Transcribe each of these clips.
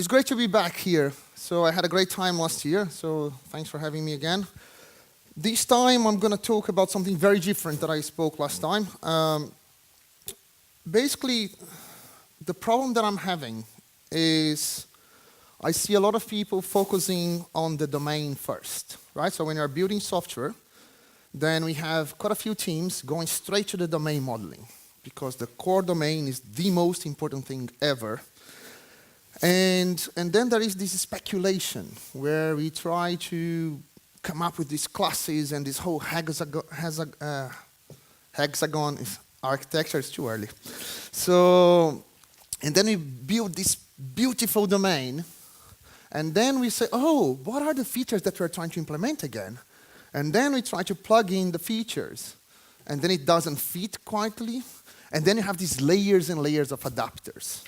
It's great to be back here. So I had a great time last year, so thanks for having me again. This time I'm going to talk about something very different that I spoke last time. Basically, the problem that I'm having is I see a lot of people focusing on the domain first, right? So when you're building software, then we have quite a few teams going straight to the domain modeling because the core domain is the most important thing ever. And then there is this speculation where we try to come up with these classes and this whole hexagon architecture is too early. So, and then we build this beautiful domain, and then we say, oh, what are the features that we're trying to implement again? And then we try to plug in the features, and then it doesn't fit quietly, and then you have these layers and layers of adapters.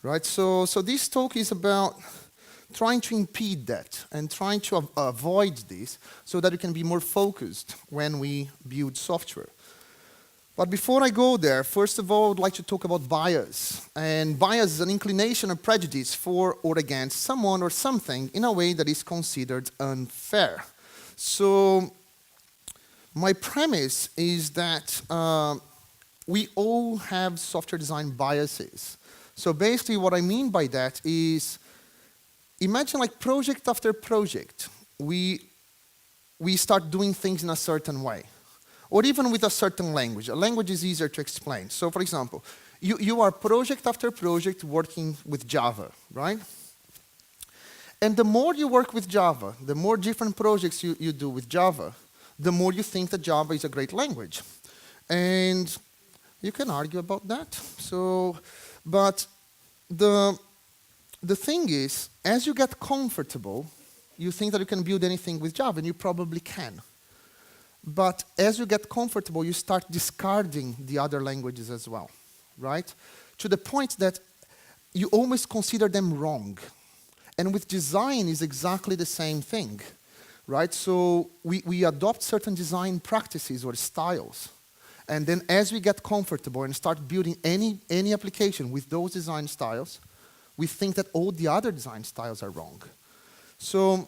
Right, so this talk is about trying to impede that and trying to avoid this so that we can be more focused when we build software. But before I go there, first of all, I would like to talk about bias. And bias is an inclination or prejudice for or against someone or something in a way that is considered unfair. So my premise is that we all have software design biases. So basically what I mean by that is, imagine like project after project, we start doing things in a certain way. Or even with a certain language. A language is easier to explain. So for example, you are project after project working with Java, right? And the more you work with Java, the more different projects you do with Java, the more you think that Java is a great language. And you can argue about that. But the thing is, as you get comfortable, you think that you can build anything with Java, and you probably can. But as you get comfortable, you start discarding the other languages as well, right? To the point that you almost consider them wrong. And with design is exactly the same thing, right? So we adopt certain design practices or styles. And then as we get comfortable and start building any application with those design styles, we think that all the other design styles are wrong. So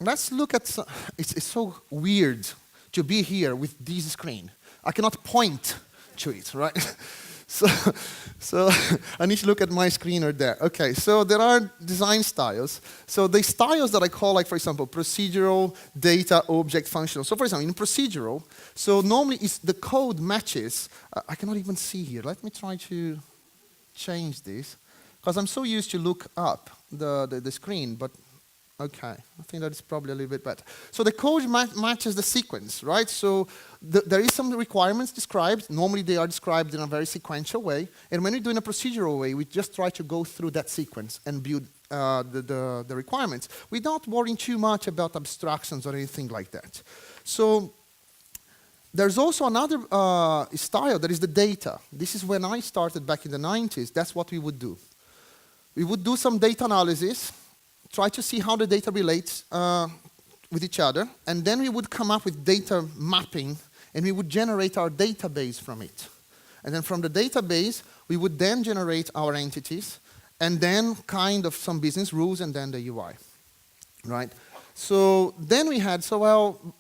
let's look at, it's so weird to be here with this screen. I cannot point to it, right? So I need to look at my screen or there. Okay, so there are design styles. So the styles that I call, like for example, procedural, data, object, functional. So for example, in procedural, so normally the code matches. I cannot even see here. Let me try to change this, because I'm so used to look up the screen, but okay, I think that's probably a little bit better. So the code matches the sequence, right? So there is some requirements described. Normally they are described in a very sequential way. And when we do in a procedural way, we just try to go through that sequence and build the requirements without worrying too much about abstractions or anything like that. So there's also another style that is the data. This is when I started back in the 90s. That's what we would do. We would do some data analysis, try to see how the data relates with each other, and then we would come up with data mapping, and we would generate our database from it. And then from the database, we would then generate our entities, and then kind of some business rules, and then the UI, right? So then we had, so well,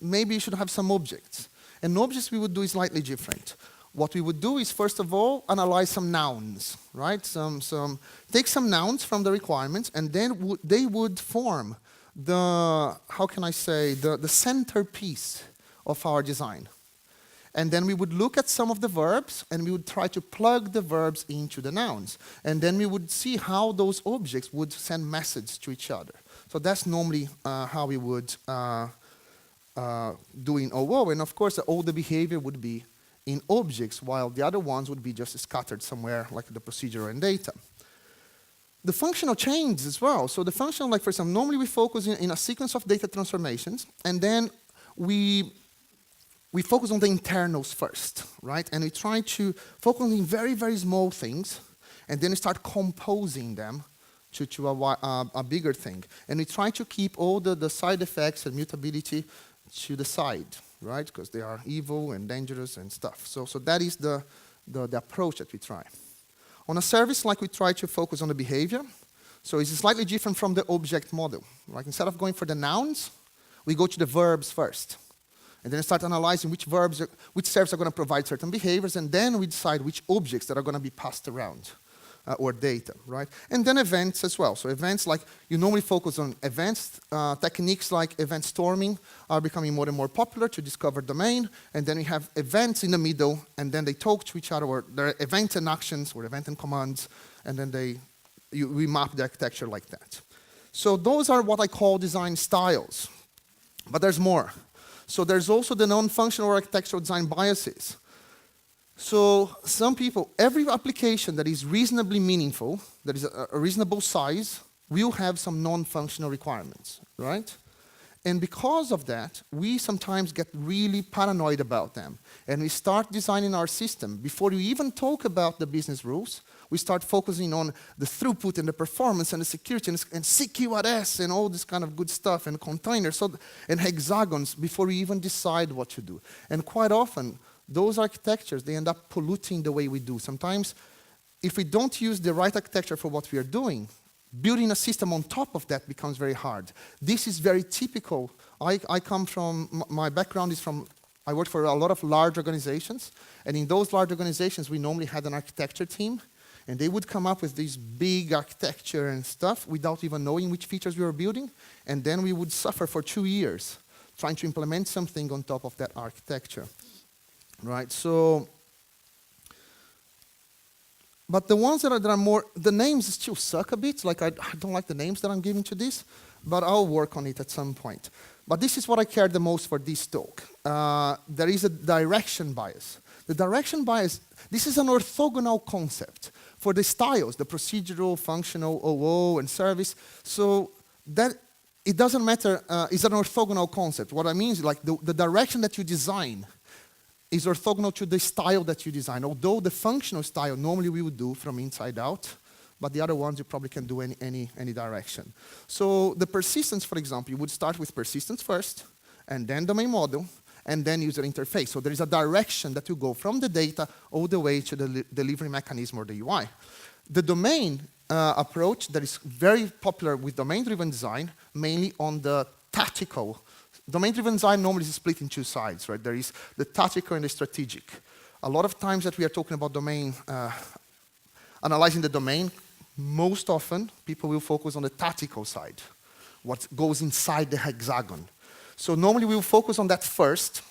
maybe you should have some objects. And objects we would do is slightly different. What we would do is, first of all, analyze some nouns, right? Take some nouns from the requirements, and then they would form the, how can I say, the centerpiece of our design. And then we would look at some of the verbs, and we would try to plug the verbs into the nouns. And then we would see how those objects would send messages to each other. So that's normally how we would do in OO. And of course, all the behavior would be in objects, while the other ones would be just scattered somewhere, like the procedure and data. The functional changes as well. So the functional, like for example, normally we focus in a sequence of data transformations, and then we focus on the internals first, right? And we try to focus on very, very small things, and then we start composing them to a bigger thing. And we try to keep all the side effects and mutability to the side, right? Because they are evil and dangerous and stuff. So that is the approach that we try. On a service, like we try to focus on the behavior. So it's slightly different from the object model. Like instead of going for the nouns, we go to the verbs first. And then start analyzing which verbs, which serves are going to provide certain behaviors, and then we decide which objects that are going to be passed around, or data, right? And then events as well. So events, like you normally focus on events, techniques like event storming are becoming more and more popular to discover domain, and then we have events in the middle, and then they talk to each other, or there are event and actions, or event and commands, and then we map the architecture like that. So those are what I call design styles. But there's more. So there's also the non-functional architectural design biases. So some people, every application that is reasonably meaningful, that is a reasonable size, will have some non-functional requirements, right? And because of that, we sometimes get really paranoid about them. And we start designing our system. Before you even talk about the business rules, we start focusing on the throughput and the performance and the security and CQRS and all this kind of good stuff and containers and hexagons before we even decide what to do. And quite often, those architectures, they end up polluting the way we do. Sometimes, if we don't use the right architecture for what we are doing, building a system on top of that becomes very hard. This is very typical. I come from, my background is from, I worked for a lot of large organizations, and in those large organizations, we normally had an architecture team, and they would come up with this big architecture and stuff without even knowing which features we were building, and then we would suffer for 2 years trying to implement something on top of that architecture, right? So, but the ones that are more, the names still suck a bit, like I don't like the names that I'm giving to this, but I'll work on it at some point. But this is what I care the most for this talk. There is a direction bias. The direction bias, this is an orthogonal concept for the styles, the procedural, functional, OO, and service. So that it doesn't matter, it's an orthogonal concept. What I mean is like the direction that you design is orthogonal to the style that you design. Although the functional style normally we would do from inside out, but the other ones you probably can do any direction. So the persistence, for example, you would start with persistence first, and then domain model, and then user interface. So there is a direction that you go from the data all the way to the delivery mechanism or the UI. The domain approach that is very popular with domain-driven design, mainly on the tactical. Domain-driven design normally is split in two sides, right? There is the tactical and the strategic. A lot of times that we are talking about domain, analyzing the domain, most often people will focus on the tactical side, what goes inside the hexagon. So normally we will focus on that first,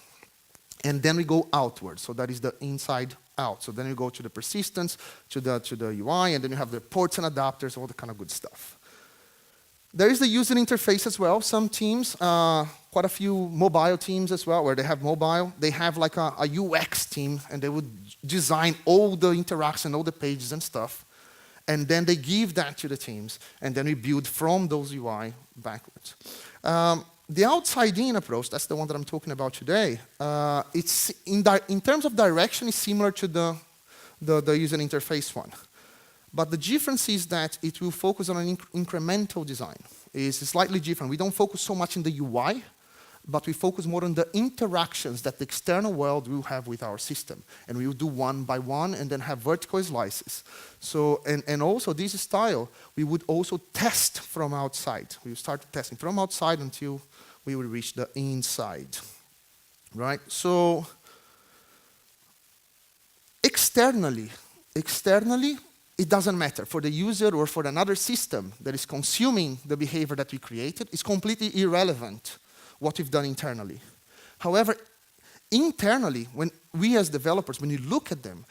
and then we go outward. So that is the inside out. So then you go to the persistence, to the UI, and then you have the ports and adapters, all the kind of good stuff. There is the user interface as well. Some teams, quite a few mobile teams as well, where they have mobile. They have like a UX team, and they would design all the interaction, all the pages and stuff. And then they give that to the teams, and then we build from those UI backwards. The OutsideIn approach, that's the one that I'm talking about today, it's in terms of direction, it's similar to the user interface one. But the difference is that it will focus on an incremental design. It's slightly different. We don't focus so much in the UI, but we focus more on the interactions that the external world will have with our system. And we will do one by one and then have vertical slices. So, and also this style, we would also test from outside. We will start testing from outside until we will reach the inside, right? So, externally, it doesn't matter. For the user or for another system that is consuming the behavior that we created, it's completely irrelevant what we've done internally. However, internally, when we as developers, when you look at them,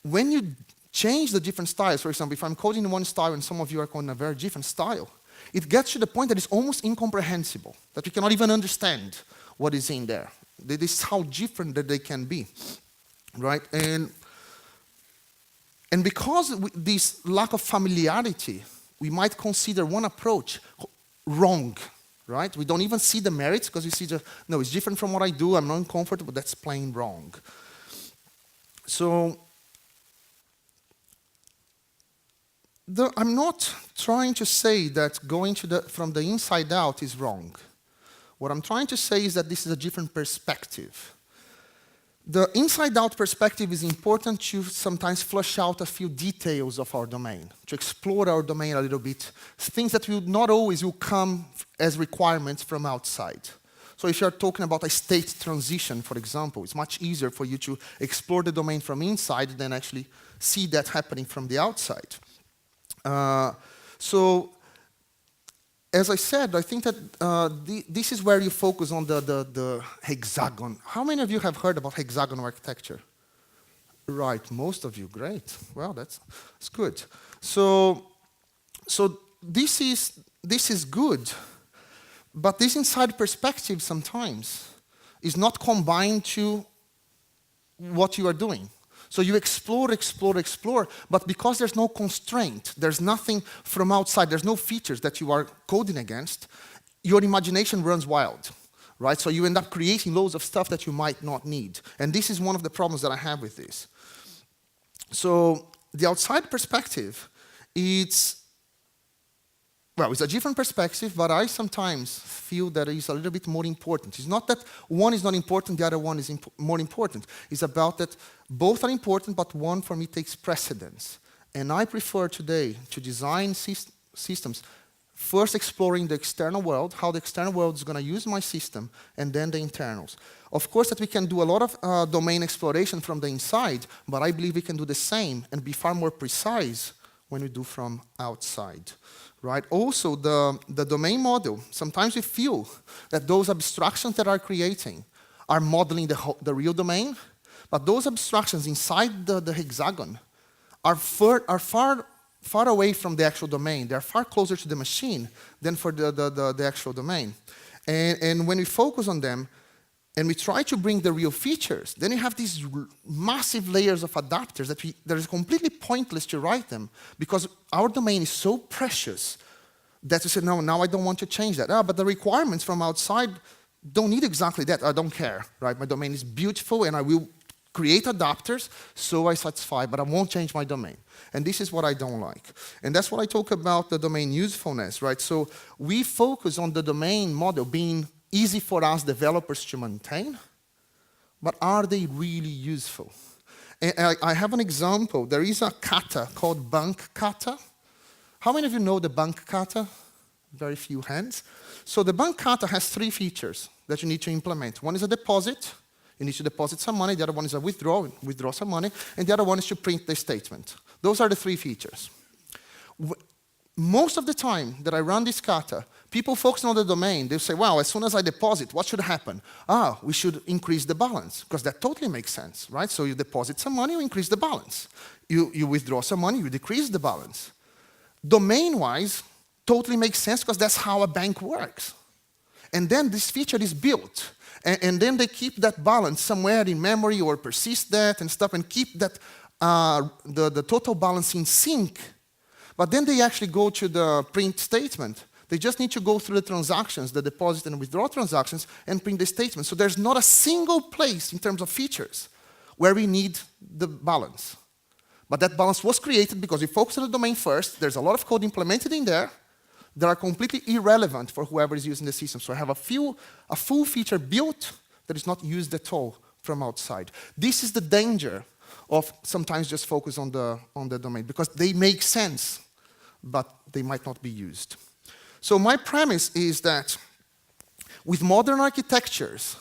when you change the different styles, for example, if I'm coding in one style and some of you are coding a very different style, it gets to the point that it's almost incomprehensible, that we cannot even understand what is in there. This is how different that they can be, right? And because of this lack of familiarity, we might consider one approach wrong, right? We don't even see the merits because we see just, no, it's different from what I do, I'm not comfortable, that's plain wrong. So, I'm not trying to say that going from the inside out is wrong. What I'm trying to say is that this is a different perspective. The inside-out perspective is important to sometimes flush out a few details of our domain, to explore our domain a little bit, things that will not always will come as requirements from outside. So if you're talking about a state transition, for example, it's much easier for you to explore the domain from inside than actually see that happening from the outside. So, as I said, I think that this is where you focus on the hexagon. How many of you have heard about hexagonal architecture? Right, most of you, great. Well, that's good. So this is good, but this inside perspective sometimes is not combined to what you are doing. So you explore, explore, explore, but because there's no constraint, there's nothing from outside, there's no features that you are coding against, your imagination runs wild, right? So you end up creating loads of stuff that you might not need. And this is one of the problems that I have with this. So the outside perspective, it's a different perspective, but I sometimes feel that it's a little bit more important. It's not that one is not important, the other one is more important. It's about that both are important, but one for me takes precedence. And I prefer today to design systems first exploring the external world, how the external world is going to use my system, and then the internals. Of course, that we can do a lot of domain exploration from the inside, but I believe we can do the same and be far more precise when we do from outside. Right? Also, the domain model, sometimes we feel that those abstractions that are creating are modeling the real domain, but those abstractions inside the hexagon are far away from the actual domain. They're far closer to the machine than for the actual domain. And when we focus on them, and we try to bring the real features, then you have these massive layers of adapters that is completely pointless to write them because our domain is so precious that you say, no, now I don't want to change that. But the requirements from outside don't need exactly that. I don't care, right? My domain is beautiful and I will create adapters so I satisfy, but I won't change my domain. And this is what I don't like. And that's what I talk about the domain usefulness, right? So we focus on the domain model being easy for us developers to maintain, but are they really useful? And I have an example. There is a kata called bank kata. How many of you know the bank kata? Very few hands. So the bank kata has three features that you need to implement. One is a deposit. You need to deposit some money. The other one is a withdraw some money. And the other one is to print the statement. Those are the three features. Most of the time that I run this kata, people focus on the domain. They say, wow, as soon as I deposit, what should happen? We should increase the balance, because that totally makes sense, right? So you deposit some money, you increase the balance. You withdraw some money, you decrease the balance. Domain-wise, totally makes sense, because that's how a bank works. And then this feature is built. And then they keep that balance somewhere in memory or persist that and stuff and keep that the total balance in sync. But then they actually go to the print statement. They just need to go through the transactions, the deposit and withdraw transactions, and print the statement. So there's not a single place in terms of features where we need the balance. But that balance was created because we focused on the domain first. There's a lot of code implemented in there that are completely irrelevant for whoever is using the system. So I have a full feature built that is not used at all from outside. This is the danger of sometimes just focus on the domain, because they make sense, but they might not be used. So my premise is that with modern architectures,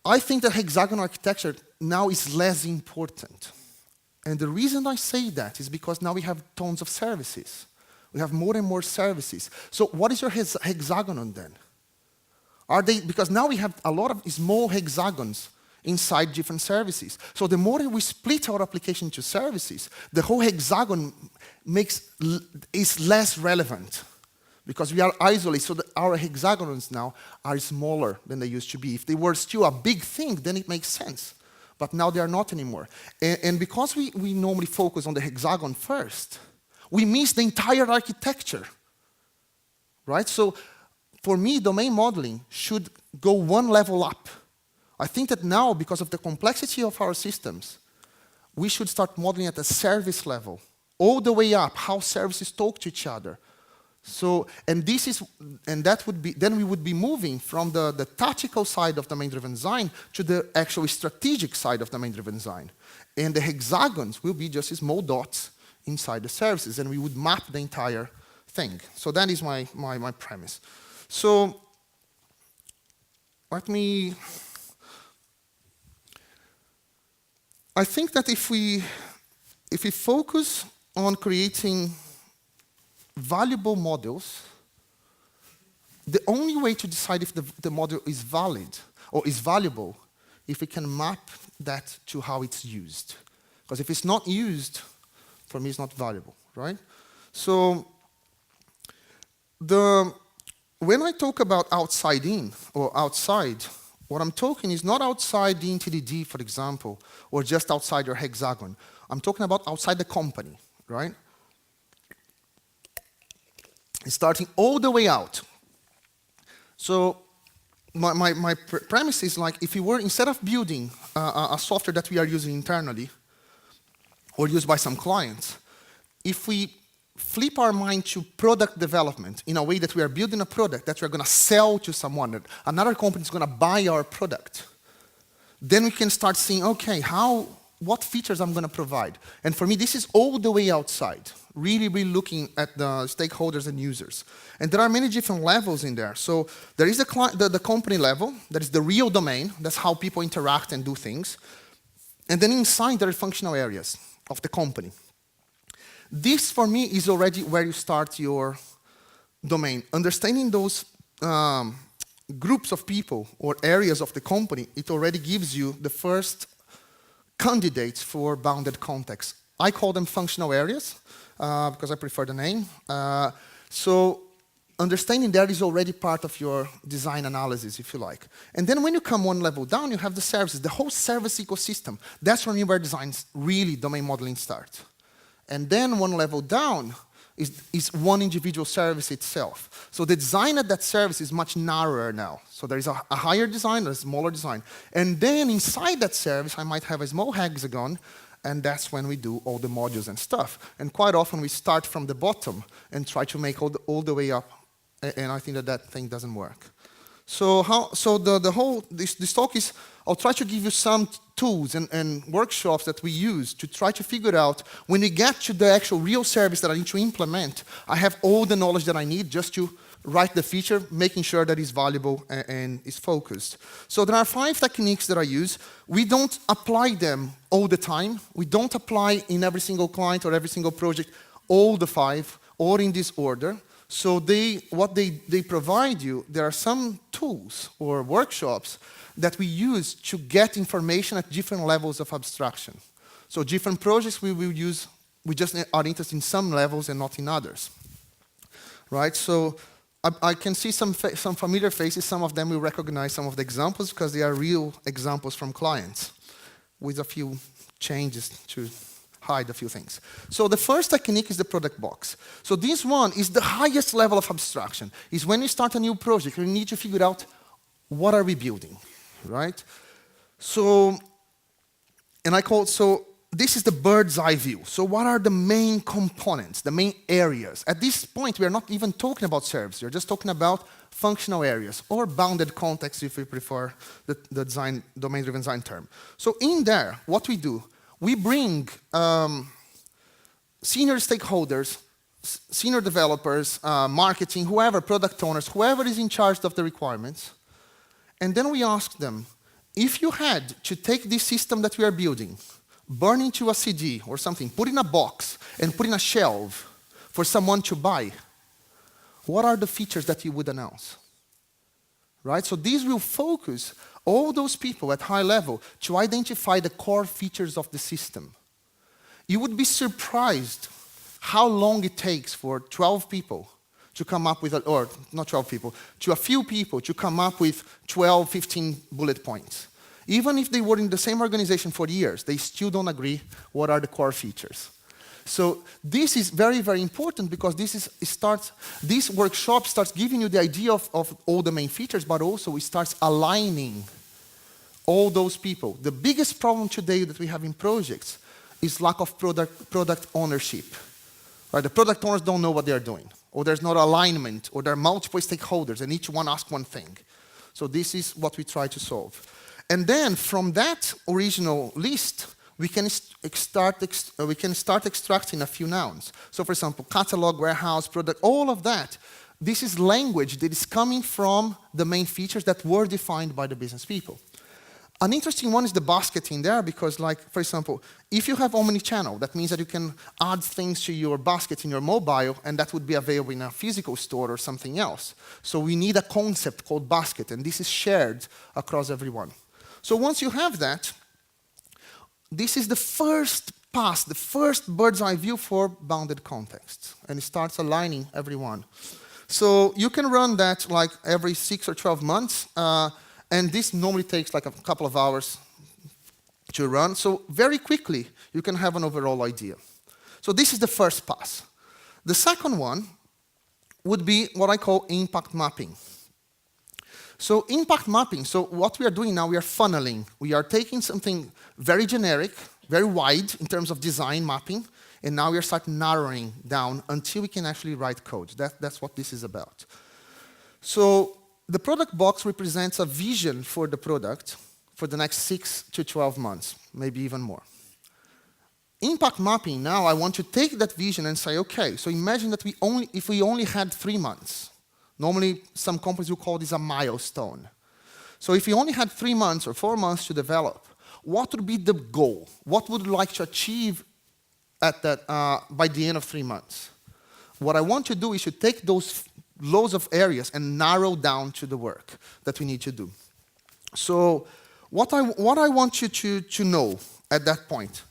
I think that hexagonal architecture now is less important. And the reason I say that is because now we have tons of services. We have more and more services. So what is your hexagon then? Because now we have a lot of small hexagons inside different services. So the more we split our application into services, the whole hexagon is less relevant, because we are isolated, so that our hexagons now are smaller than they used to be. If they were still a big thing, then it makes sense. But now they are not anymore. And because we normally focus on the hexagon first, we miss the entire architecture, right? So for me, domain modeling should go one level up. I think that now, because of the complexity of our systems, we should start modeling at a service level, all the way up, how services talk to each other, So, and that would be, then we would be moving from the tactical side of domain-driven design to the actual strategic side of domain-driven design. And the hexagons will be just small dots inside the services, and we would map the entire thing. So that is my premise. So let me, I think that if we focus on creating valuable models, the only way to decide if the model is valid or is valuable if we can map that to how it's used. Because if it's not used, for me it's not valuable, right? So when I talk about outside in or outside, what I'm talking is not outside the TDD, for example, or just outside your hexagon. I'm talking about outside the company, right? Starting all the way out. So my premise is like, if we were, instead of building a software that we are using internally or used by some clients, if we flip our mind to product development in a way that we are building a product that we're going to sell to someone, that another company is going to buy our product, then we can start seeing, okay, what features I'm going to provide. And for me, this is all the way outside, really looking at the stakeholders and users. And there are many different levels in there. So there is the company level, that is the real domain, that's how people interact and do things. And then inside there are functional areas of the company. This, for me, is already where you start your domain. Understanding those groups of people or areas of the company, it already gives you the first candidates for bounded context. I call them functional areas because I prefer the name. So understanding that is already part of your design analysis, if you like. And then when you come one level down, you have the services, the whole service ecosystem. That's for me where designs really domain modeling starts. And then one level down is one individual service itself. So the design of that service is much narrower now. So there is a higher design, a smaller design. And then inside that service, I might have a small hexagon, and that's when we do all the modules and stuff. And quite often we start from the bottom and try to make all the way up. And I think that thing doesn't work. So this talk is, I'll try to give you some tools and workshops that we use to try to figure out, when we get to the actual real service that I need to implement, I have all the knowledge that I need just to write the feature, making sure that it's valuable and is focused. So there are 5 techniques that I use. We don't apply them all the time. We don't apply in every single client or every single project all the 5 or in this order. So what they provide you, there are some tools or workshops that we use to get information at different levels of abstraction. So different projects we will use, we just are interested in some levels and not in others. Right, so I can see some familiar faces. Some of them will recognize some of the examples because they are real examples from clients with a few changes to hide a few things. So the first technique is the product box. So this one is the highest level of abstraction. Is when you start a new project, you need to figure out what are we building, right? So, and I call it, so this is the bird's eye view. So what are the main components, the main areas? At this point, we are not even talking about services. We're just talking about functional areas or bounded context if we prefer the design, domain-driven design term. So in there, what we do, we bring senior stakeholders, senior developers, marketing, whoever, product owners, whoever is in charge of the requirements, and then we ask them, if you had to take this system that we are building, burn into a CD or something, put in a box, and put in a shelf for someone to buy, what are the features that you would announce? Right? So these will focus all those people at high level to identify the core features of the system. You would be surprised how long it takes for 12 people to come up with, or not 12 people, to a few people to come up with 12, 15 bullet points. Even if they were in the same organization for years, they still don't agree what are the core features. So this is very, very important because this workshop starts giving you the idea of all the main features, but also it starts aligning all those people. The biggest problem today that we have in projects is lack of product ownership. Right? The product owners don't know what they're doing. or there's not alignment, or there are multiple stakeholders, and each one asks one thing. So this is what we try to solve. And then from that original list, we can start extracting a few nouns. So for example, catalog, warehouse, product, all of that. This is language that is coming from the main features that were defined by the business people. An interesting one is the basket in there because, like, for example, if you have omnichannel, that means that you can add things to your basket in your mobile, and that would be available in a physical store or something else. So we need a concept called basket, and this is shared across everyone. So once you have that, this is the first pass, the first bird's eye view for bounded context, and it starts aligning everyone. So you can run that like every 6 or 12 months, and this normally takes like a couple of hours to run. So very quickly, you can have an overall idea. So this is the first pass. The second one would be what I call impact mapping. So impact mapping, so what we are doing now, we are funneling. We are taking something very generic, very wide in terms of design mapping, and now we are starting narrowing down until we can actually write code. That's what this is about. So the product box represents a vision for the product for the next 6 to 12 months, maybe even more. Impact mapping, now I want to take that vision and say, okay, so imagine that if we only had 3 months. Normally, some companies will call this a milestone. So if we only had 3 months or 4 months to develop, what would be the goal? What would you like to achieve at that, by the end of 3 months? What I want to do is to take those loads of areas and narrow down to the work that we need to do. So what I want you to know at that point,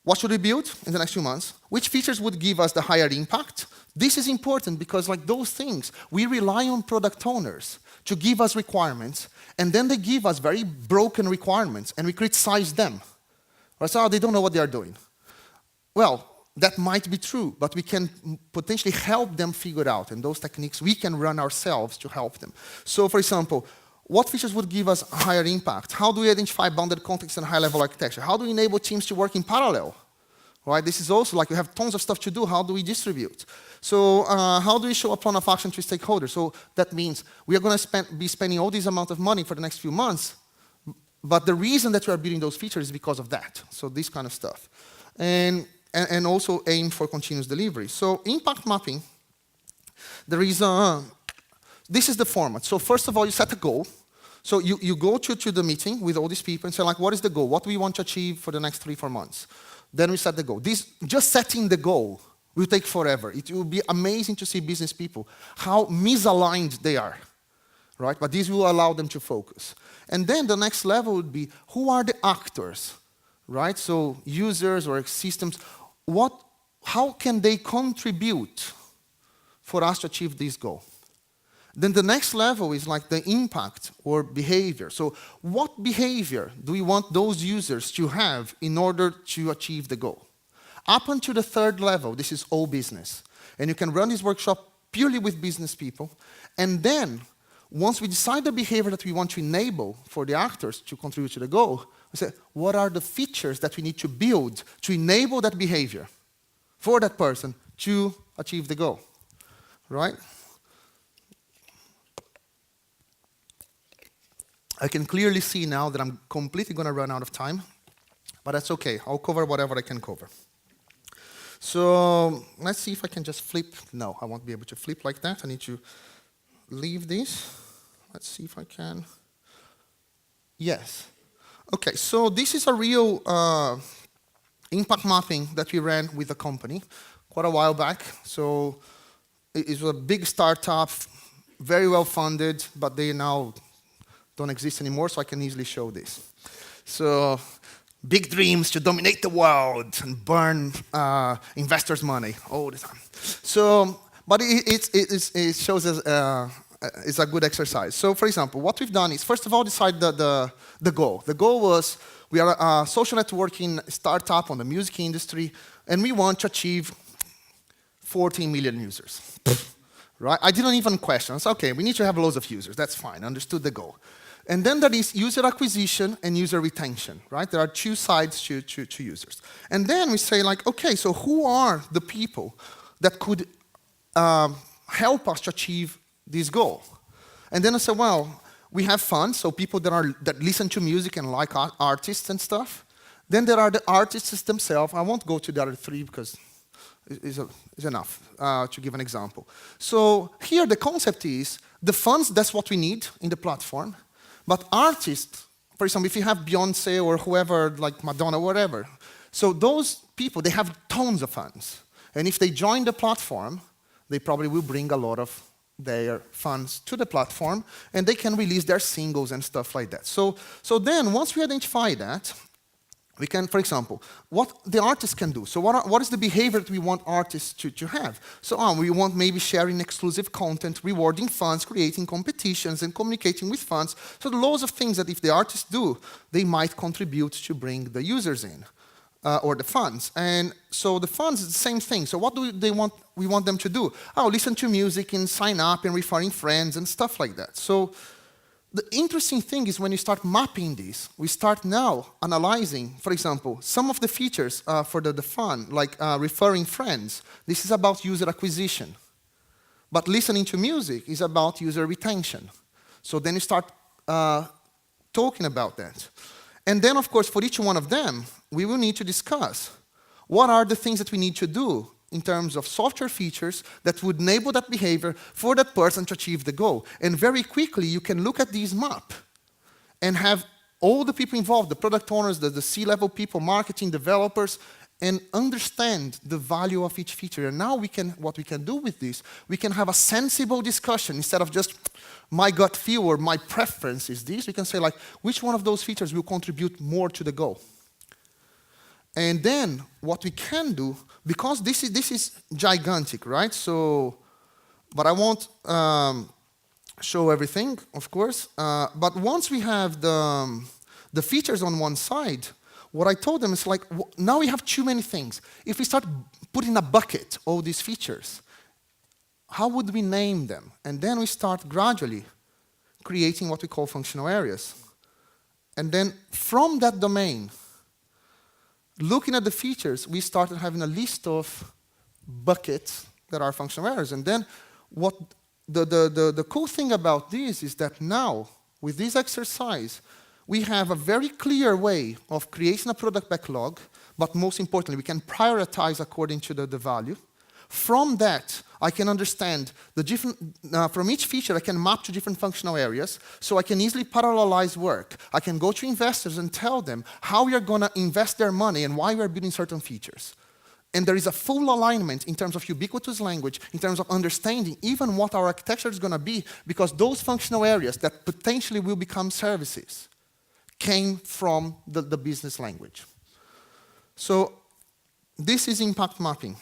what should we build in the next few months? Which features would give us the higher impact? This is important because like those things, we rely on product owners to give us requirements, and then they give us very broken requirements, and we criticize them. Or say, oh, they don't know what they are doing. Well, that might be true, but we can potentially help them figure out, and those techniques we can run ourselves to help them. So for example, what features would give us a higher impact? How do we identify bounded context and high-level architecture? How do we enable teams to work in parallel? Right? This is also like we have tons of stuff to do. How do we distribute? So how do we show a plan of action to stakeholders? So that means we are going to be spending all this amount of money for the next few months, but the reason that we are building those features is because of that. So this kind of stuff. And also aim for continuous delivery. So impact mapping, there is this is the format. So first of all, you set a goal. So you go to the meeting with all these people and say, like, what is the goal? What do we want to achieve for the next 3-4 months? Then we set the goal. Just setting the goal will take forever. It will be amazing to see business people, how misaligned they are, right? But this will allow them to focus. And then the next level would be, who are the actors, right? So users or systems, how can they contribute for us to achieve this goal? Then the next level is like the impact or behavior. So what behavior do we want those users to have in order to achieve the goal? Up until the third level, this is all business. And you can run this workshop purely with business people. And then, once we decide the behavior that we want to enable for the actors to contribute to the goal, we say, what are the features that we need to build to enable that behavior for that person to achieve the goal, right? I can clearly see now that I'm completely going to run out of time, but that's okay. I'll cover whatever I can cover. So let's see if I can just flip. No, I won't be able to flip like that. I need to leave this. Let's see if I can. Yes. Okay, so this is a real impact mapping that we ran with a company quite a while back. So it was a big startup, very well funded, but they now don't exist anymore, so I can easily show this. So big dreams to dominate the world and burn investors' money all the time. So, but it shows us it's a good exercise. So, for example, what we've done is, first of all, decide the goal. The goal was, we are a social networking startup on the music industry, and we want to achieve 14 million users. Right? I didn't even question. I said, okay, we need to have loads of users. That's fine. Understood the goal. And then there is user acquisition and user retention, right? There are two sides to users. And then we say, like, okay, so who are the people that could help us to achieve this goal. And then I said, well, we have funds, so people that listen to music and like artists and stuff. Then there are the artists themselves. I won't go to the other three because it's enough to give an example. So here the concept is the funds, that's what we need in the platform. But artists, for example, if you have Beyonce or whoever, like Madonna, whatever, so those people, they have tons of funds. And if they join the platform, they probably will bring a lot of their funds to the platform, and they can release their singles and stuff like that. So then, once we identify that, we can, for example, what the artist can do. So what is the behavior that we want artists to have? So we want maybe sharing exclusive content, rewarding fans, creating competitions, and communicating with fans. So the loads of things that if the artists do, they might contribute to bring the users in, or the funds. And so the funds is the same thing. So what do we want them to do? Oh, listen to music and sign up and referring friends and stuff like that. So the interesting thing is when you start mapping this, we start now analyzing, for example, some of the features for the fun, like referring friends. This is about user acquisition. But listening to music is about user retention. So then you start talking about that. And then, of course, for each one of them, we will need to discuss what are the things that we need to do in terms of software features that would enable that behavior for that person to achieve the goal. And very quickly, you can look at this map and have all the people involved, the product owners, the C-level people, marketing, developers, and understand the value of each feature. And now what we can do with this, we can have a sensible discussion instead of just my gut feel or my preference is this. We can say, like, which one of those features will contribute more to the goal? And then what we can do, because this is gigantic, right? So, but I won't show everything, of course. But once we have the features on one side, what I told them is like, now we have too many things. If we start putting in a bucket all these features, how would we name them? And then we start gradually creating what we call functional areas. And then from that domain, looking at the features, we started having a list of buckets that are functional areas. And then what the cool thing about this is that now, with this exercise, we have a very clear way of creating a product backlog, but most importantly, we can prioritize according to the value. From that, I can understand the different, from each feature, I can map to different functional areas, so I can easily parallelize work. I can go to investors and tell them how we are going to invest their money and why we are building certain features. And there is a full alignment in terms of ubiquitous language, in terms of understanding even what our architecture is going to be, because those functional areas that potentially will become services came from the business language. So this is impact mapping.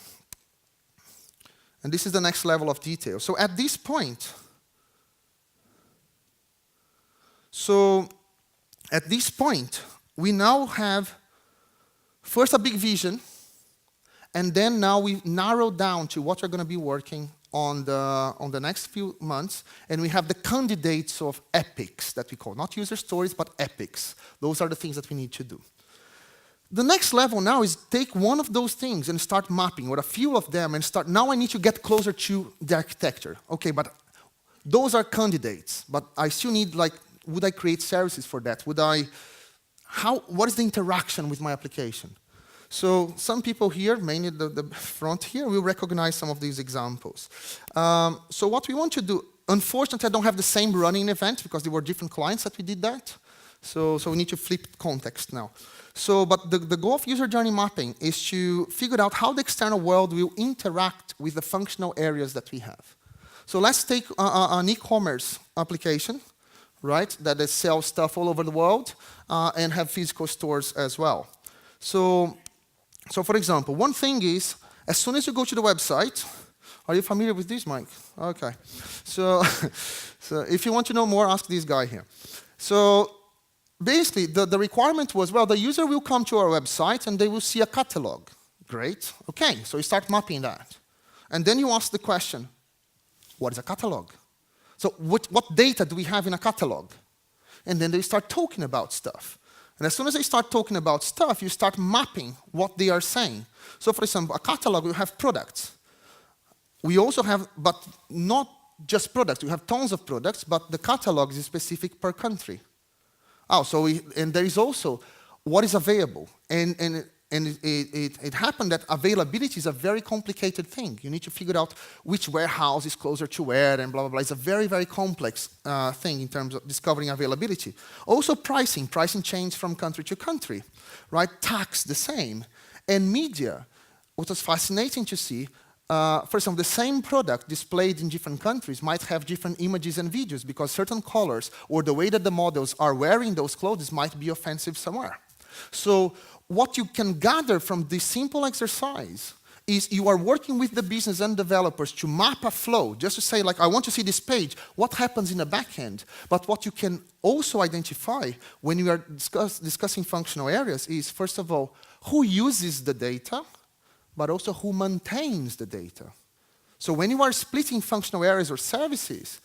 And this is the next level of detail. So at this point, we now have first a big vision, and then now we narrow down to what we're going to be working on the next few months, and we have the candidates of epics that we call, not user stories, but epics. Those are the things that we need to do. The next level now is take one of those things and start mapping, or a few of them, and start, now I need to get closer to the architecture. Okay, but those are candidates, but I still need, like, would I create services for that? What is the interaction with my application? So some people here, mainly the front here, will recognize some of these examples. So what we want to do, unfortunately, I don't have the same running event because there were different clients that we did that. So we need to flip context now. So, but the goal of user journey mapping is to figure out how the external world will interact with the functional areas that we have. So let's take an e-commerce application, right, that sells stuff all over the world and have physical stores as well. So for example, one thing is, as soon as you go to the website, are you familiar with this, Mike? Okay. So if you want to know more, ask this guy here. So basically, the requirement was, well, the user will come to our website and they will see a catalog. Great. Okay, so you start mapping that. And then you ask the question, what is a catalog? So what data do we have in a catalog? And then they start talking about stuff. And as soon as they start talking about stuff, you start mapping what they are saying. So for example, a catalog will have products. we also have, but not just products. We have tons of products, but the catalog is specific per country. And there is also what is available. And it happened that availability is a very complicated thing. You need to figure out which warehouse is closer to where and blah, blah, blah. It's a very, very complex thing in terms of discovering availability. Also pricing. Pricing changes from country to country, right? Tax, the same. And media, what was fascinating to see, for example, the same product displayed in different countries might have different images and videos because certain colors or the way that the models are wearing those clothes might be offensive somewhere. So what you can gather from this simple exercise is you are working with the business and developers to map a flow, just to say, like, I want to see this page, what happens in the back end? But what you can also identify when you are discussing functional areas is, first of all, who uses the data, but also who maintains the data. So when you are splitting functional areas or services,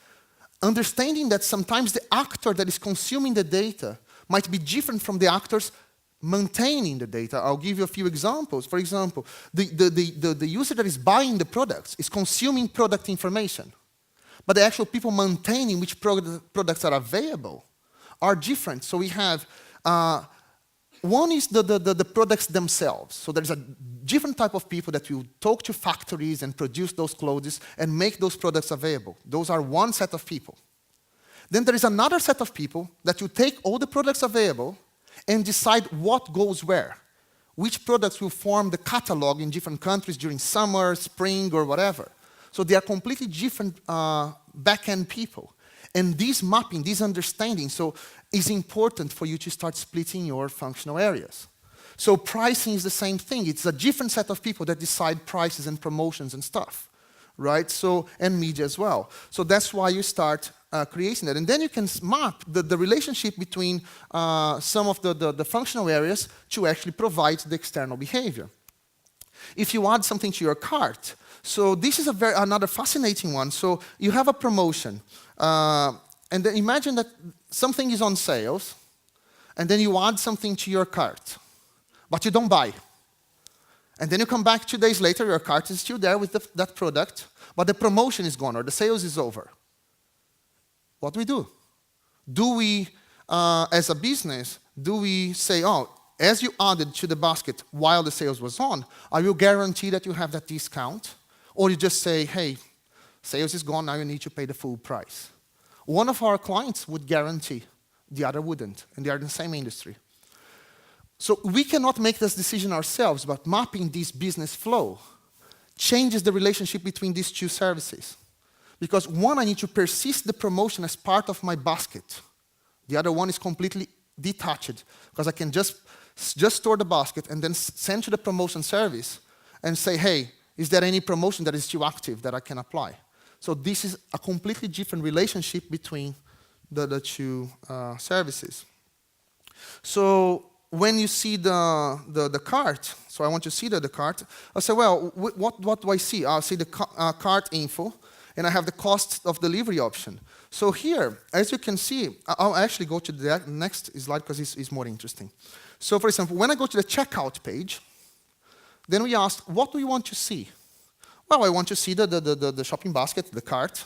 understanding that sometimes the actor that is consuming the data might be different from the actors maintaining the data. I'll give you a few examples. For example, the user that is buying the products is consuming product information, but the actual people maintaining which products are available are different. So we have one is the products themselves. So there's a different type of people that will talk to factories and produce those clothes and make those products available. Those are one set of people. Then there is another set of people that will take all the products available and decide what goes where. Which products will form the catalog in different countries during summer, spring, or whatever. So they are completely different back-end people. And this mapping, this understanding, so is important for you to start splitting your functional areas. So pricing is the same thing. It's a different set of people that decide prices and promotions and stuff, right? So, and media as well. So that's why you start creating that. And then you can map the relationship between some of the functional areas to actually provide the external behavior. If you add something to your cart, so this is another fascinating one. So you have a promotion. And then imagine that something is on sales, and then you add something to your cart, but you don't buy. And then you come back 2 days later, your cart is still there with that product, but the promotion is gone or the sales is over. What do we do? Do we, as a business, do we say, oh, as you added to the basket while the sales was on, I will guarantee that you have that discount? Or you just say, hey, sales is gone, now you need to pay the full price. One of our clients would guarantee, the other wouldn't, and they are in the same industry. So we cannot make this decision ourselves, but mapping this business flow changes the relationship between these two services. Because one, I need to persist the promotion as part of my basket. The other one is completely detached, because I can just store the basket and then send to the promotion service and say, hey, is there any promotion that is still active that I can apply? So this is a completely different relationship between the two services. So when you see the cart, so I want to see the cart, I say, well, what do I see? I'll see the cart info, and I have the cost of delivery option. So here, as you can see, I'll actually go to the next slide because it's more interesting. So for example, when I go to the checkout page, then we ask, what do we want to see? Well, I want to see the shopping basket, the cart.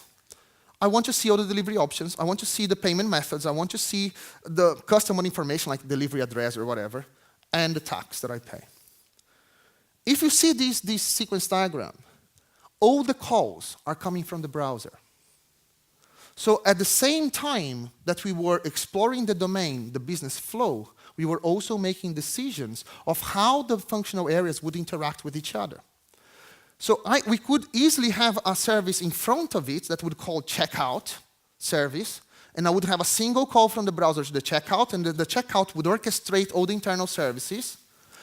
I want to see all the delivery options. I want to see the payment methods. I want to see the customer information, like delivery address or whatever, and the tax that I pay. If you see this sequence diagram, all the calls are coming from the browser. So at the same time that we were exploring the domain, the business flow, we were also making decisions of how the functional areas would interact with each other. So we could easily have a service in front of it that would call checkout service, and I would have a single call from the browser to the checkout, and the checkout would orchestrate all the internal services,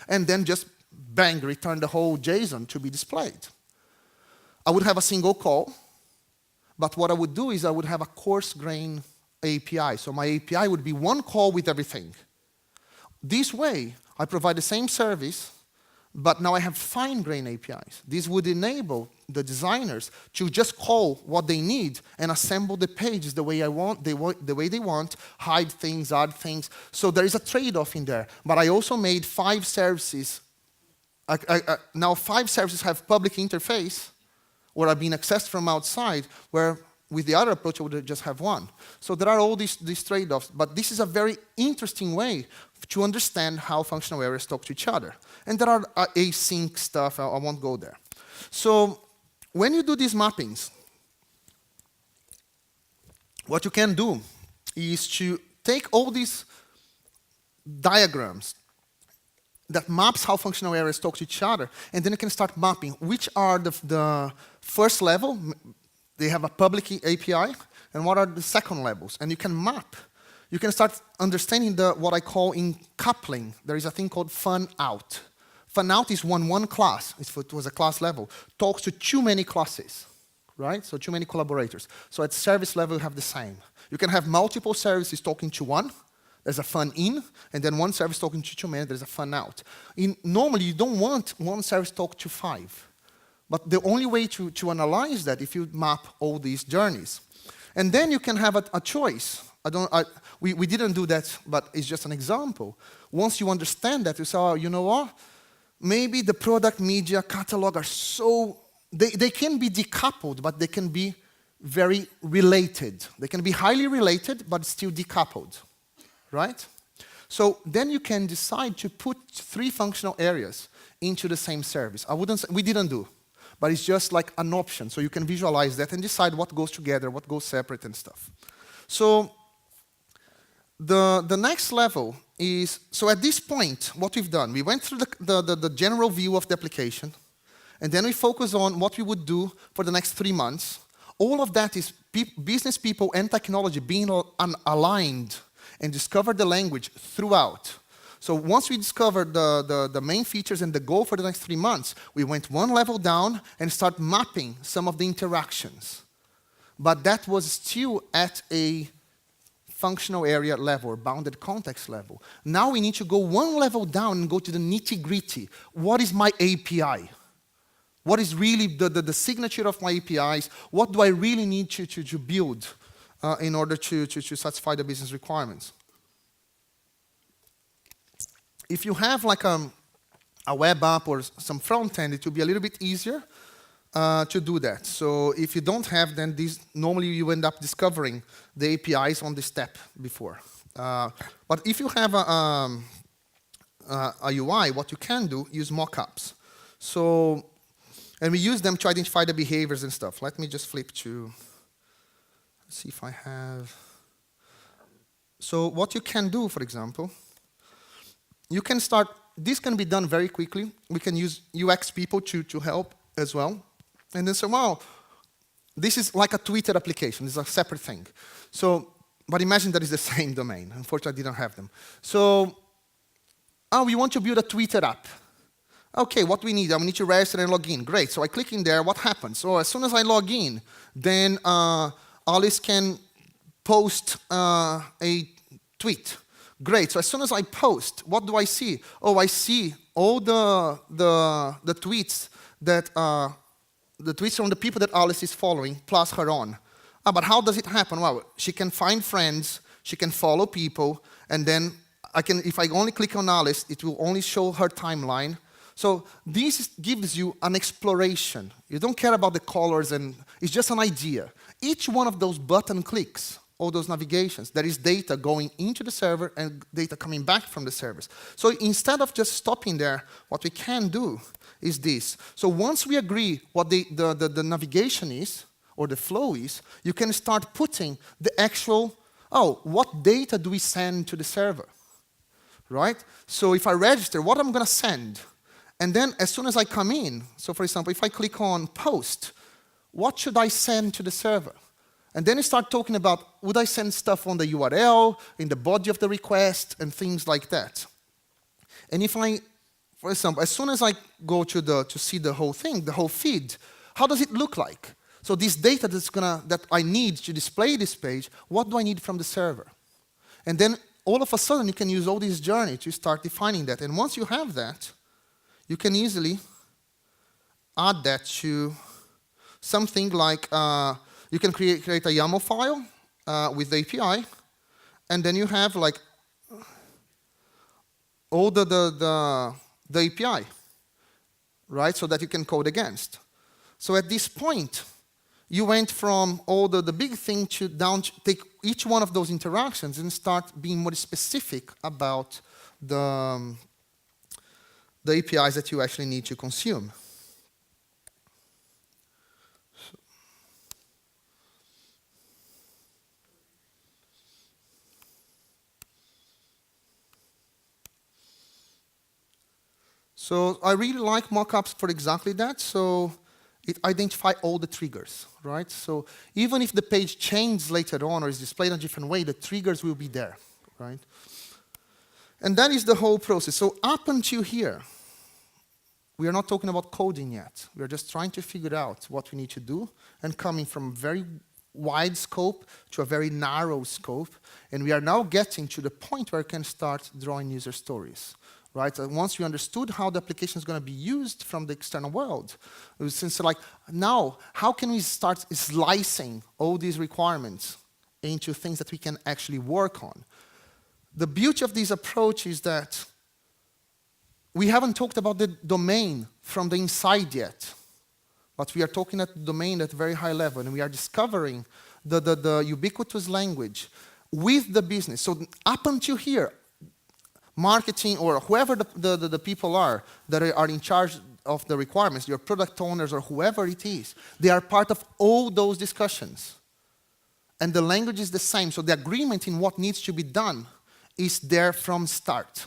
and then just bang, return the whole JSON to be displayed. I would have a single call, but what I would do is I would have a coarse-grained API. So my API would be one call with everything. This way, I provide the same service, but now I have fine-grained APIs. This would enable the designers to just call what they need and assemble the pages the way the way they want, hide things, add things. So there is a trade-off in there. But I also made 5 services. Now 5 services have public interface, or are being accessed from outside, where with the other approach, I would just have one. So there are all these trade-offs, but this is a very interesting way to understand how functional areas talk to each other. And there are async stuff, I won't go there. So when you do these mappings, what you can do is to take all these diagrams that maps how functional areas talk to each other, and then you can start mapping which are the first level, they have a public API, and what are the second levels. And you can map. You can start understanding what I call in coupling. There is a thing called fun out. Fun out is one class, if it was a class level, talks to too many classes, right? So too many collaborators. So at service level, you have the same. You can have multiple services talking to one. There's a fun in, and then one service talking to too many, there's a fun out. Normally, you don't want one service talk to 5. But the only way to analyze that if you map all these journeys. And then you can have a choice. We didn't do that, but it's just an example. Once you understand that, you say, oh, you know what? Maybe the product, media, catalog are so... They can be decoupled, but they can be very related. They can be highly related, but still decoupled, right? So then you can decide to put 3 functional areas into the same service. We didn't do. But it's just like an option, so you can visualize that and decide what goes together, what goes separate and stuff. So the next level is, so at this point, what we've done, we went through the general view of the application, and then we focus on what we would do for the next 3 months. All of that is business people and technology being aligned and discover the language throughout. So once we discovered the main features and the goal for the next 3 months, we went one level down and start mapping some of the interactions. But that was still at a functional area level, or bounded context level. Now we need to go one level down and go to the nitty-gritty. What is my API? What is really the signature of my APIs? What do I really need to build in order to satisfy the business requirements? If you have like a web app or some front end, it will be a little bit easier to do that. So if you don't have, then normally you end up discovering the APIs on the step before. But if you have a UI, what you can do, use mockups. So, and we use them to identify the behaviors and stuff. Let me just flip to, let's see if I have. So what you can do, for example, you can start, this can be done very quickly. We can use UX people to help as well. And then say, wow, this is like a Twitter application. This is a separate thing. So, but imagine that is the same domain. Unfortunately, I didn't have them. So, we want to build a Twitter app. Okay, what we need? I need to register and log in. Great. So I click in there. What happens? So as soon as I log in, then Alice can post a tweet. Great. So as soon as I post, what do I see? Oh, I see all the tweets that the tweets from the people that Alice is following, plus her own. But how does it happen? Well, she can find friends, she can follow people, and then if I only click on Alice, it will only show her timeline. So this gives you an exploration. You don't care about the colors, and it's just an idea. Each one of those button clicks, all those navigations, there is data going into the server and data coming back from the servers. So instead of just stopping there, what we can do is this. So once we agree what the navigation is, or the flow is, you can start putting the actual, what data do we send to the server, right? So if I register, what I'm going to send? And then as soon as I come in, so for example, if I click on post, what should I send to the server? And then you start talking about, would I send stuff on the URL, in the body of the request, and things like that. And if I, for example, as soon as I go to see the whole thing, the whole feed, how does it look like? So this data that I need to display this page, what do I need from the server? And then all of a sudden you can use all this journey to start defining that. And once you have that, you can easily add that to something like, you can create a YAML file with the API, and then you have like all the API, right? So that you can code against. So at this point, you went from all the big thing to down to take each one of those interactions and start being more specific about the APIs that you actually need to consume. So I really like mockups for exactly that. So it identifies all the triggers, right? So even if the page changes later on or is displayed in a different way, the triggers will be there, right? And that is the whole process. So up until here, we are not talking about coding yet. We are just trying to figure out what we need to do and coming from a very wide scope to a very narrow scope. And we are now getting to the point where we can start drawing user stories. Right? Once you understood how the application is going to be used from the external world, since like now, how can we start slicing all these requirements into things that we can actually work on? The beauty of this approach is that we haven't talked about the domain from the inside yet, but we are talking at the domain at a very high level, and we are discovering the ubiquitous language with the business. So up until here, marketing or whoever the people are that are in charge of the requirements, your product owners or whoever it is, they are part of all those discussions. And the language is the same, so the agreement in what needs to be done is there from start,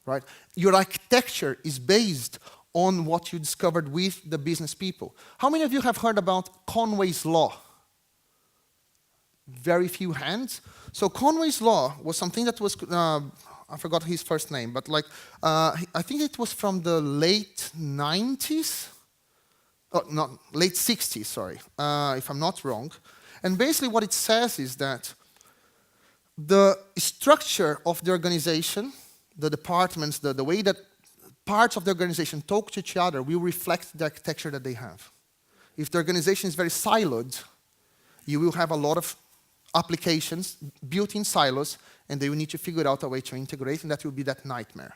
right? Your architecture is based on what you discovered with the business people. How many of you have heard about Conways Law? Very few hands. So Conways Law was something that was I forgot his first name, but like, I think it was from the late 90s, oh, no, late 60s, sorry, if I'm not wrong. And basically what it says is that the structure of the organization, the departments, the way that parts of the organization talk to each other will reflect the architecture that they have. If the organization is very siloed, you will have a lot of applications built in silos, and they will need to figure out a way to integrate, and that will be that nightmare.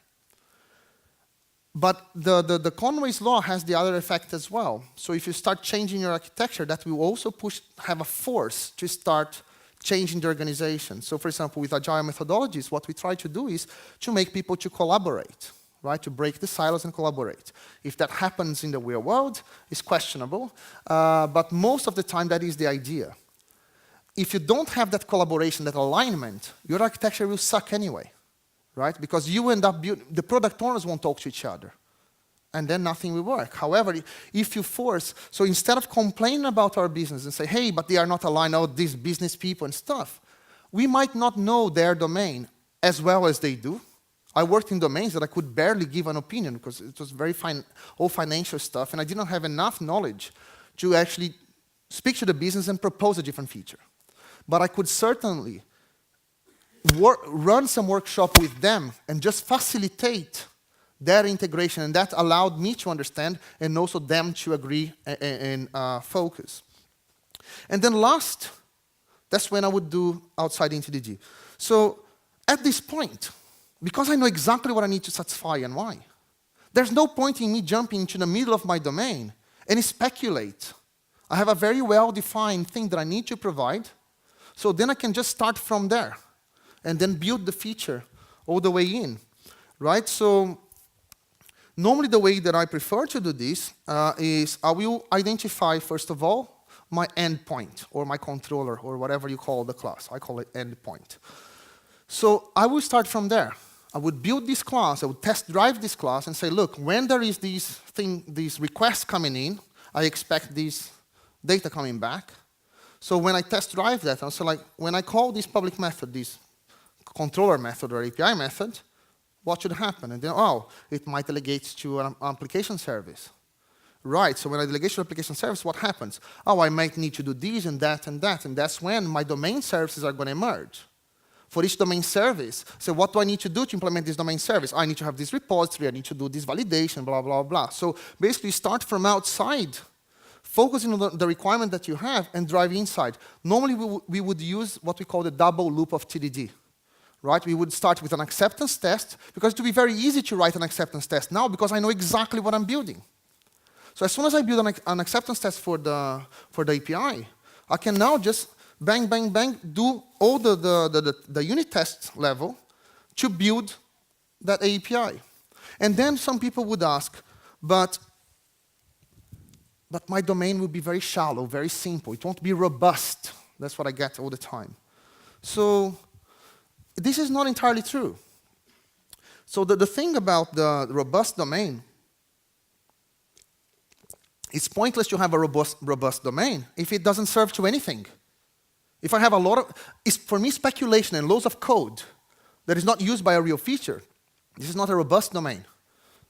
But the Conways Law has the other effect as well. So if you start changing your architecture, that will also have a force to start changing the organization. So for example, with agile methodologies, what we try to do is to make people to collaborate, right? To break the silos and collaborate. If that happens in the real world, it's questionable, but most of the time that is the idea. If you don't have that collaboration, that alignment, your architecture will suck anyway, right? Because you end up, the product owners won't talk to each other, and then nothing will work. However, if you force, so instead of complaining about our business and say, hey, but they are not aligned, all these business people and stuff, we might not know their domain as well as they do. I worked in domains that I could barely give an opinion because it was very all financial stuff, and I did not have enough knowledge to actually speak to the business and propose a different feature. But I could certainly run some workshop with them and just facilitate their integration, and that allowed me to understand and also them to agree and focus. And then last, that's when I would do outside InsideOut. So at this point, because I know exactly what I need to satisfy and why, there's no point in me jumping into the middle of my domain and speculate. I have a very well-defined thing that I need to provide, so then I can just start from there and then build the feature all the way in, right? So normally the way that I prefer to do this is I will identify, first of all, my endpoint or my controller or whatever you call the class. I call it endpoint. So I will start from there. I would build this class, I would test drive this class and say, look, when there is these requests coming in, I expect this data coming back. So when I test drive that, also like when I call this public method, this controller method or API method, what should happen? And then, oh, it might delegate to an application service. Right, so when I delegate to application service, what happens? Oh, I might need to do this and that and that, and that's when my domain services are going to emerge. For each domain service, so what do I need to do to implement this domain service? I need to have this repository, I need to do this validation, blah, blah, blah. So basically start from outside, focusing on the requirement that you have and drive inside. Normally we would use what we call the double loop of TDD. Right? We would start with an acceptance test, because it would be very easy to write an acceptance test now because I know exactly what I'm building. So as soon as I build an acceptance test for the API, I can now just bang, bang, bang, do all the unit test level to build that API. And then some people would ask, but my domain will be very shallow, very simple. It won't be robust. That's what I get all the time. So this is not entirely true. So the thing about the robust domain, it's pointless to have a robust domain if it doesn't serve to anything. If I have a lot of, it's for me speculation and loads of code that is not used by a real feature, this is not a robust domain,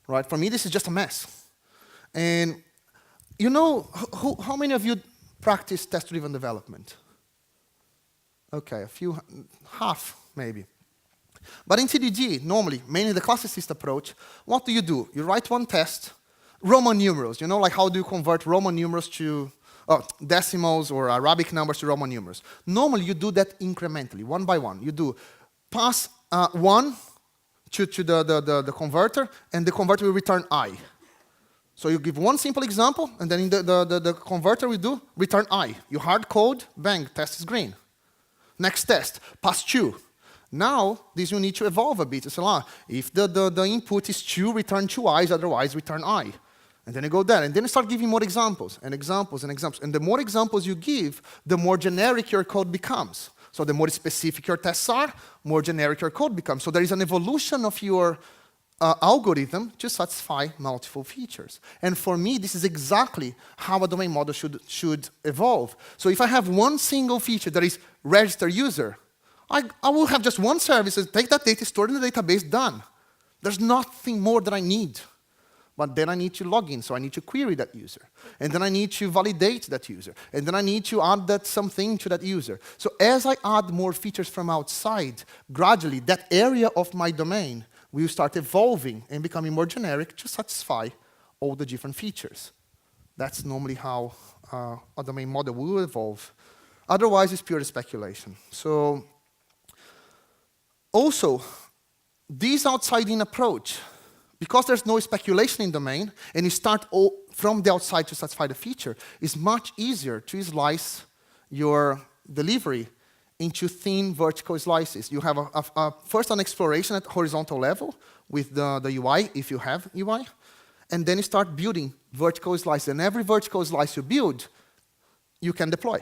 right? For me, this is just a mess. And you know, how many of you practice test-driven development? Okay, a few, half maybe. But in TDD, normally, mainly the classicist approach, what do? You write one test, Roman numerals, you know, like how do you convert Roman numerals to decimals or Arabic numbers to Roman numerals? Normally, you do that incrementally, one by one. You do pass 1 to the converter, and the converter will return I. So you give one simple example, and then in the converter we do return I. You hard code, bang, test is green. Next test, pass 2. Now, this you need to evolve a bit. So, if the input is 2, return 2 I's, otherwise return I. And then you go there, and then you start giving more examples, and examples, and examples. And the more examples you give, the more generic your code becomes. So the more specific your tests are, more generic your code becomes. So there is an evolution of your algorithm to satisfy multiple features. And for me, this is exactly how a domain model should evolve. So if I have one single feature that is register user, I will have just one service, take that data, store it in the database, done. There's nothing more that I need. But then I need to log in, so I need to query that user. And then I need to validate that user. And then I need to add something to that user. So as I add more features from outside, gradually that area of my domain will start evolving and becoming more generic to satisfy all the different features. That's normally how a domain model will evolve. Otherwise, it's pure speculation. So also, this outside-in approach, because there's no speculation in domain, and you start from the outside to satisfy the feature, it's much easier to slice your delivery into thin vertical slices. You have first an exploration at horizontal level with the UI, if you have UI, and then you start building vertical slices. And every vertical slice you build, you can deploy,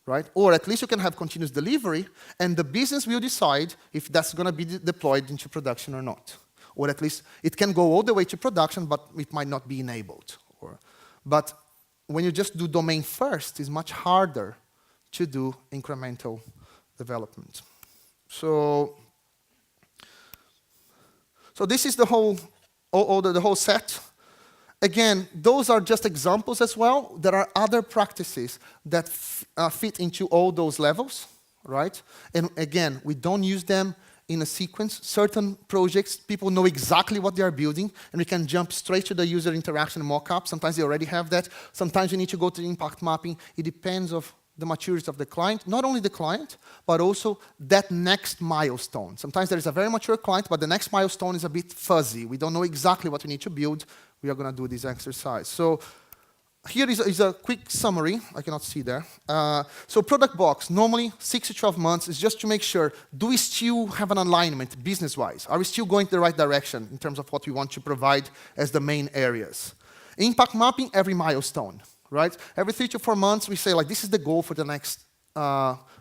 right? Or at least you can have continuous delivery, and the business will decide if that's going to be deployed into production or not. Or at least it can go all the way to production, but it might not be enabled. But when you just do domain first, it's much harder to do incremental development. So this is the whole set. Again, those are just examples as well. There are other practices that fit into all those levels, right? And again, we don't use them in a sequence. Certain projects, people know exactly what they are building, and we can jump straight to the user interaction mockup. Sometimes they already have that. Sometimes you need to go to the impact mapping. It depends on the maturity of the client, not only the client, but also that next milestone. Sometimes there is a very mature client, but the next milestone is a bit fuzzy. We don't know exactly what we need to build. We are going to do this exercise. So here is a quick summary. I cannot see there. So product box, normally 6 to 12 months, is just to make sure, do we still have an alignment business-wise? Are we still going the right direction in terms of what we want to provide as the main areas? Impact mapping, every milestone, right? Every 3 to 4 months, we say, like, this is the goal for the next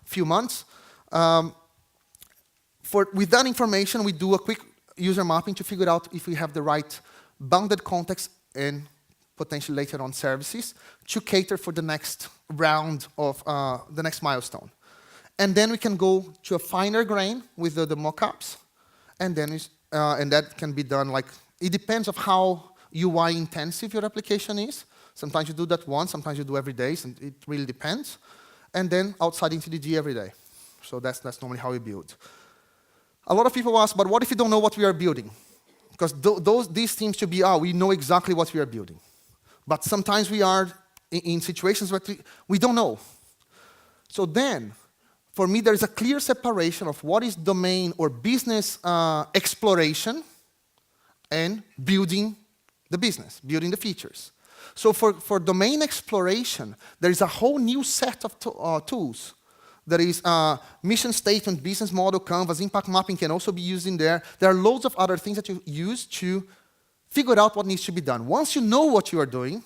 few months. With that information, we do a quick user mapping to figure out if we have the right bounded context and potentially later on services to cater for the next round of the next milestone. And then we can go to a finer grain with the mockups, and then and that can be done like, it depends of how UI intensive your application is. Sometimes you do that once, sometimes you do every day, and it really depends. And then outside into TDD every day. So that's normally how we build. A lot of people ask, but what if you don't know what we are building? Because these seems to be, we know exactly what we are building. But sometimes we are in situations where we don't know. So then, for me, there is a clear separation of what is domain or business exploration and building the business, building the features. So for domain exploration, there is a whole new set of tools. There is mission statement, business model, canvas, impact mapping can also be used in there. There are loads of other things that you use to figure out what needs to be done. Once you know what you are doing,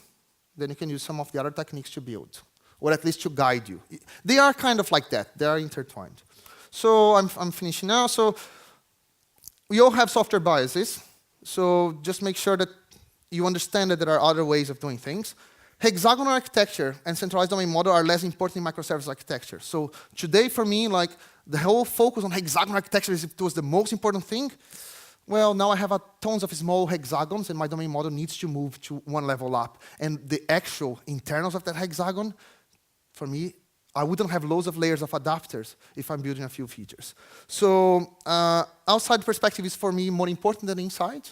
then you can use some of the other techniques to build, or at least to guide you. They are kind of like that. They are intertwined. So I'm finishing now. So we all have software biases. So just make sure that you understand that there are other ways of doing things. Hexagonal architecture and centralized domain model are less important in microservice architecture. So today, for me, like the whole focus on hexagonal architecture was the most important thing. Well, now I have tons of small hexagons, and my domain model needs to move to one level up. And the actual internals of that hexagon, for me, I wouldn't have loads of layers of adapters if I'm building a few features. So outside perspective is, for me, more important than inside.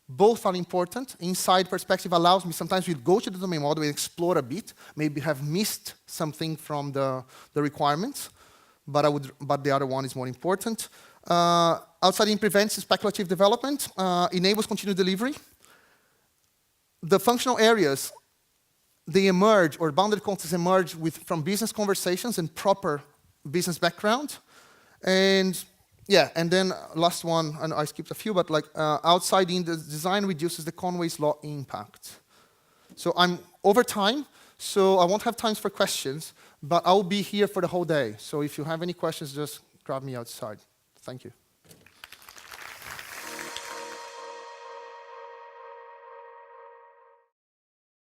Both are important. Inside perspective allows me, sometimes we go to the domain model and explore a bit, maybe have missed something from the requirements, but the other one is more important. OutsideIn prevents speculative development, enables continued delivery. The functional areas, they emerge, or bounded concepts emerge from business conversations and proper business background. And yeah, and then last one, and I skipped a few, but like OutsideIn design reduces the Conways Law impact. So I'm over time, so I won't have time for questions, but I'll be here for the whole day. So if you have any questions, just grab me outside. Thank you.